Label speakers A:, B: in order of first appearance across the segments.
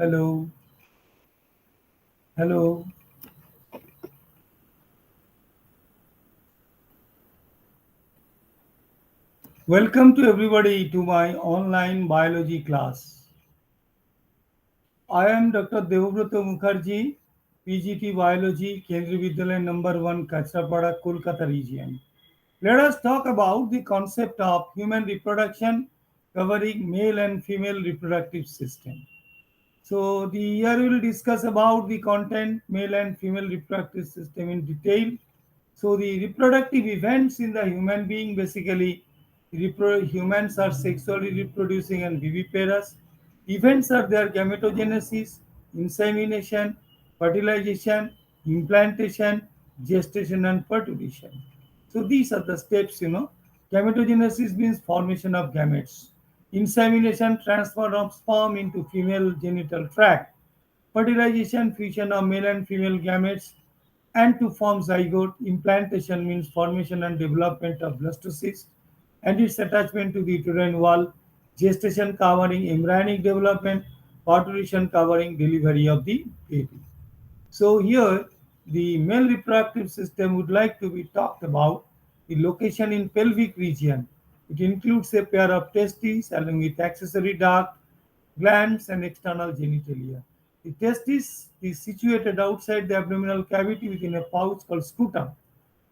A: Hello, hello. Welcome to everybody to my online biology class. I am Dr. Devabrata Mukherjee, PGT Biology, Kendriya Vidyalaya number 1, Kachrapada, Kolkata region. Let us talk about the concept of human reproduction covering male and female reproductive system. So the here we will discuss about the content male and female reproductive system in detail. So the reproductive events in the human being basically humans are sexually reproducing and viviparous. Events are their gametogenesis, insemination, fertilization, implantation, gestation and parturition. So these are the steps. Gametogenesis means formation of gametes. Insemination, transfer of sperm into female genital tract. Fertilization, fusion of male and female gametes and to form zygote. Implantation means formation and development of blastocyst and its attachment to the uterine wall. Gestation covering embryonic development. Parturition covering delivery of the baby. So here, the male reproductive system would like to be talked about the location in pelvic region. It includes a pair of testes along with accessory duct, glands, and external genitalia. The testis is situated outside the abdominal cavity within a pouch called scrotum,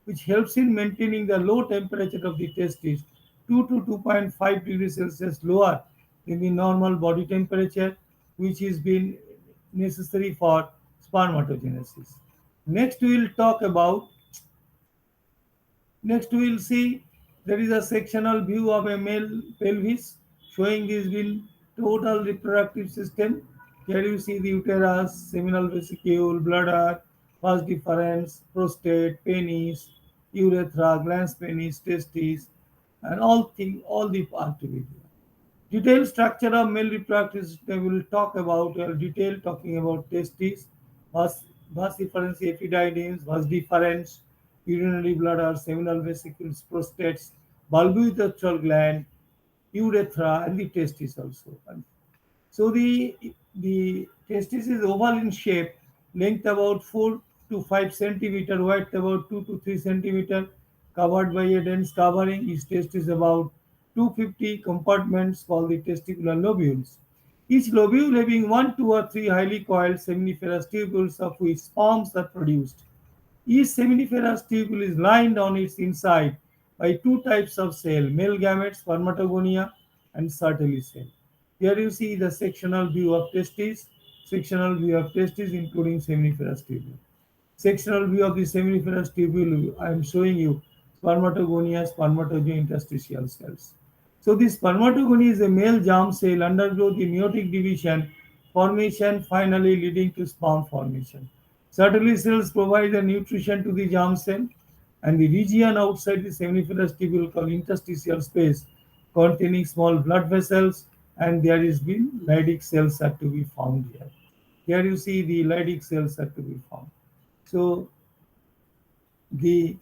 A: which helps in maintaining the low temperature of the testis 2 to 2.5 degrees Celsius lower than the normal body temperature, which is been necessary for spermatogenesis. Next, we will talk about Next, we will see there is a sectional view of a male pelvis showing this in total reproductive system. Here you see the uterus, seminal vesicule, bladder, vas deferens, prostate, penis, urethra, glans penis, testes, and all the part to be there. Detailed structure of male reproductive system we will talk about detail talking about testes, vas efferents, epididymis, vas deferens, urinary bladder, seminal vesicles, prostates, bulbourethral gland, urethra, and the testis also. And so the testis is oval in shape, length about 4 to 5 centimeter, width about 2 to 3 centimeter, covered by a dense covering. Each test is about 250 compartments called the testicular lobules. Each lobule having one, two, or three highly coiled seminiferous tubules of which sperms are produced. Each seminiferous tubule is lined on its inside by two types of cell, male gametes, spermatogonia, and Sertoli cell. Here you see the sectional view of testes including seminiferous tubule. Sectional view of the seminiferous tubule, I am showing you spermatogonia, spermatozoa interstitial cells. So this spermatogony is a male germ cell undergo the meiotic division formation finally leading to sperm formation. Certainly cells provide the nutrition to the germ cell and the region outside the seminiferous tubule called interstitial space containing small blood vessels and there is been Leydig cells are to be found here. Here you see the Leydig cells are to be found. So the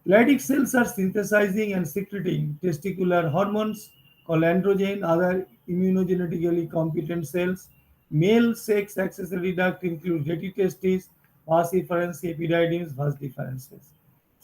A: Leydig cells are synthesizing and secreting testicular hormones called androgen, other immunogenetically competent cells. Male sex accessory duct include retitestis, vas efferens, epididymis, vas deferens.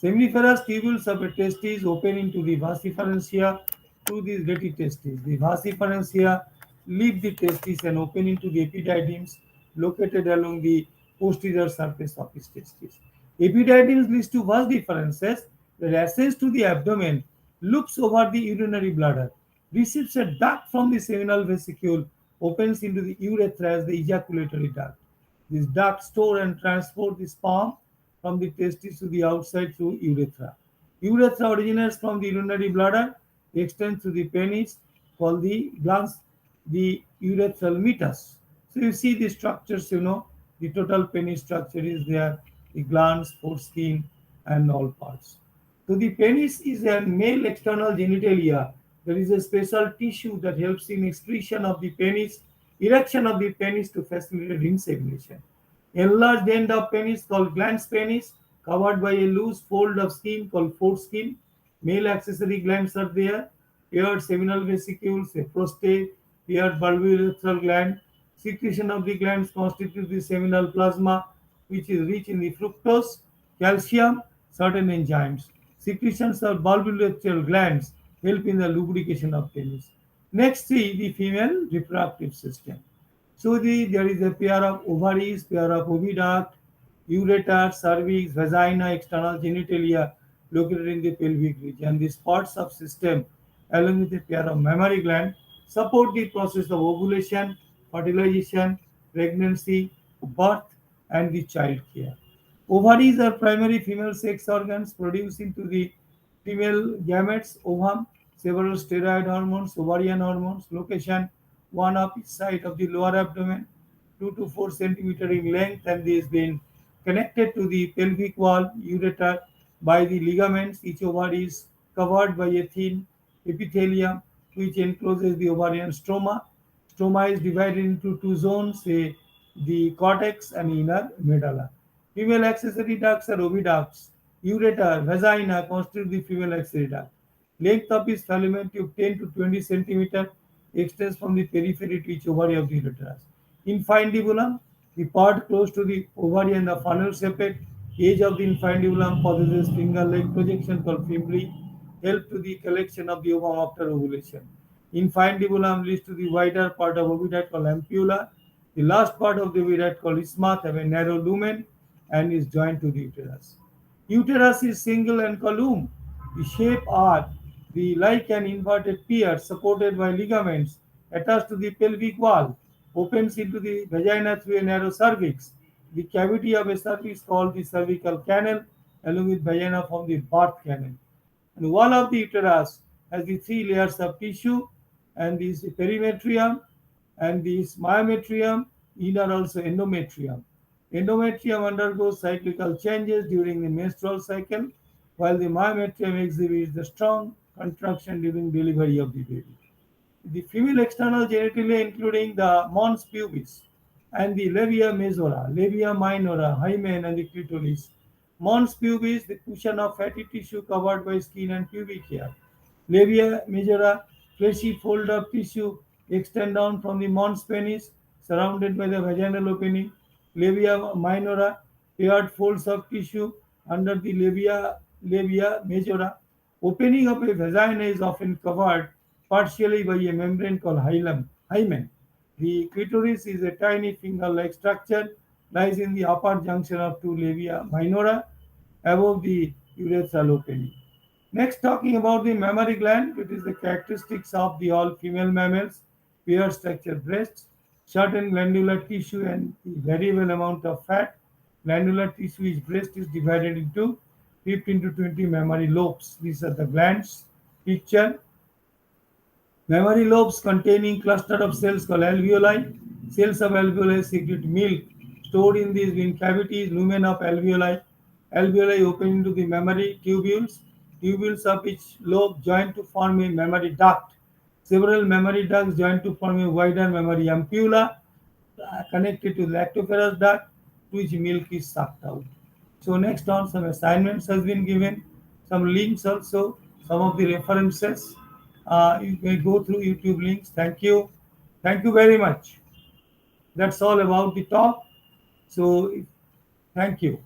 A: Seminiferous tubules of a testis open into the vas efferentia through the retitestis. The vas efferentia leave the testis and open into the epididymis located along the posterior surface of his testis. Epididymis leads to vas deferences that ascends to the abdomen, loops over the urinary bladder, receives a duct from the seminal vesicule, opens into the urethra as the ejaculatory duct. This duct store and transport the sperm from the testis to the outside through urethra. Urethra originates from the urinary bladder, extends to the penis, called the glans, the urethral meatus. So you see the structures, the total penis structure is there, the glands, foreskin, and all parts. So the penis is a male external genitalia. There is a special tissue that helps in excretion of the penis, erection of the penis to facilitate insemination. Enlarged end of penis called glans penis, covered by a loose fold of skin called foreskin. Male accessory glands are there. Paired seminal vesicles, a prostate, paired bulbourethral gland, Secretion of the glands constitutes the seminal plasma, which is rich in the fructose, calcium, certain enzymes. Secretions of bulbourachal glands help in the lubrication of penis. Next, see the female reproductive system. So there is a pair of ovaries, pair of oviduct, ureter, cervix, vagina, external genitalia located in the pelvic region. These parts of system, along with a pair of mammary gland, support the process of ovulation, fertilization, pregnancy, birth, and the child care. Ovaries are primary female sex organs producing to the female gametes, ovum, several steroid hormones, ovarian hormones, location one of each side of the lower abdomen, 2 to 4 centimeter in length, and these been connected to the pelvic wall, ureter, by the ligaments. Each ovary is covered by a thin epithelium which encloses the ovarian stroma. Stroma is divided into two zones, the cortex and inner medulla. Female accessory ducts are oviducts. Ureter, vagina constitute the female accessory duct. Length of its filament tube 10 to 20 centimeter extends from the periphery to each ovary of the uterus. Infundibulum, the part close to the ovary and the funnel shaped edge of the infundibulum possesses finger-like projection called fimbriae, help to the collection of the ovum after ovulation. Infundibulum leads to the wider part of oviduct called ampulla. The last part of the oviduct called isthmus have a narrow lumen and is joined to the uterus. Uterus is single and column. The shape are the like an inverted pear supported by ligaments attached to the pelvic wall, opens into the vagina through a narrow cervix. The cavity of a cervix called the cervical canal, along with vagina from the birth canal. And wall of the uterus has the three layers of tissue, and this perimetrium and this myometrium, inner also endometrium. Endometrium undergoes cyclical changes during the menstrual cycle, while the myometrium exhibits the strong contraction during delivery of the baby. The female external genitalia, including the mons pubis and the labia majora, labia minora, hymen, and the clitoris. Mons pubis, the cushion of fatty tissue covered by skin and pubic hair. Labia majora, fleshy fold of tissue extend down from the mons penis, surrounded by the vaginal opening. Labia minora, paired folds of tissue under the labia majora. Opening of a vagina is often covered partially by a membrane called hymen. The clitoris is a tiny finger-like structure, lies in the upper junction of two labia minora above the urethral opening. Next, talking about the mammary gland, it is the characteristics of the all female mammals, pair structured breasts, certain glandular tissue, and the variable amount of fat. Glandular tissue is breast is divided into 15 to 20 mammary lobes. These are the glands. Picture. Mammary lobes containing cluster of cells called alveoli. Cells of alveoli secrete milk stored in these vein cavities, lumen of alveoli. Alveoli open into the mammary tubules. Tubules of each lobe join to form a mammary duct. Several mammary ducts join to form a wider mammary ampulla connected to lactoferous duct to which milk is sucked out. So next on some assignments has been given, some links also, some of the references. You may go through YouTube links. Thank you. Thank you very much. That's all about the talk. So thank you.